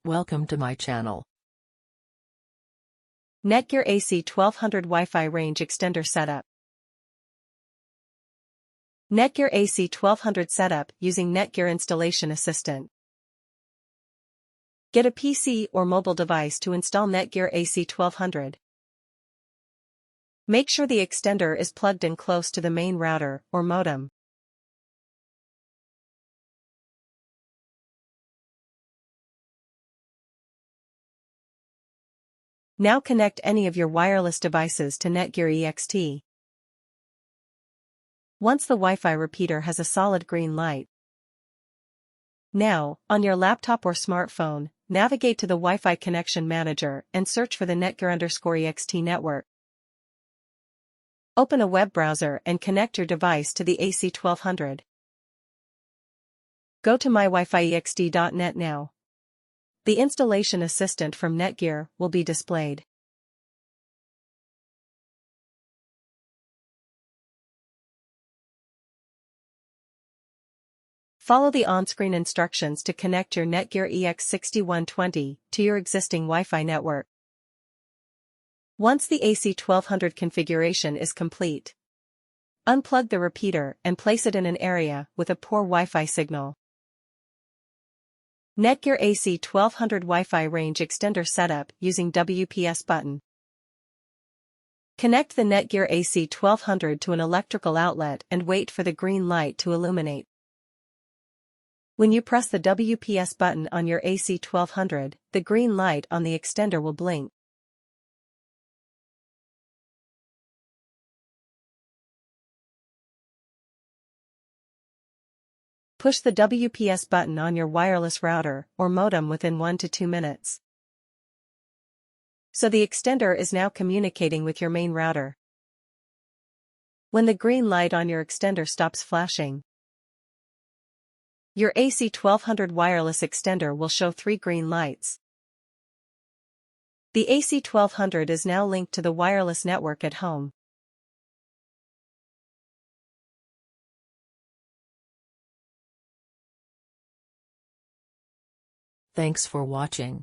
Welcome to my channel. Netgear AC1200 Wi-Fi Range Extender Setup. Netgear AC1200 Setup using Netgear Installation Assistant. Get a PC or mobile device to install Netgear AC1200. Make sure the extender is plugged in close to the main router or modem. Now connect any of your wireless devices to Netgear EXT. Once the Wi-Fi repeater has a solid green light. Now, on your laptop or smartphone, navigate to the Wi-Fi connection manager and search for the Netgear_EXT network. Open a web browser and connect your device to the AC1200. Go to mywifi.ext.net now. The installation assistant from Netgear will be displayed. Follow the on-screen instructions to connect your Netgear EX6120 to your existing Wi-Fi network. Once the AC1200 configuration is complete, unplug the repeater and place it in an area with a poor Wi-Fi signal. Netgear AC1200 Wi-Fi Range Extender Setup using WPS button. Connect the Netgear AC1200 to an electrical outlet and wait for the green light to illuminate. When you press the WPS button on your AC1200, the green light on the extender will blink. Push the WPS button on your wireless router or modem within 1 to 2 minutes. So the extender is now communicating with your main router. When the green light on your extender stops flashing, your AC1200 wireless extender will show 3 green lights. The AC1200 is now linked to the wireless network at home. Thanks for watching.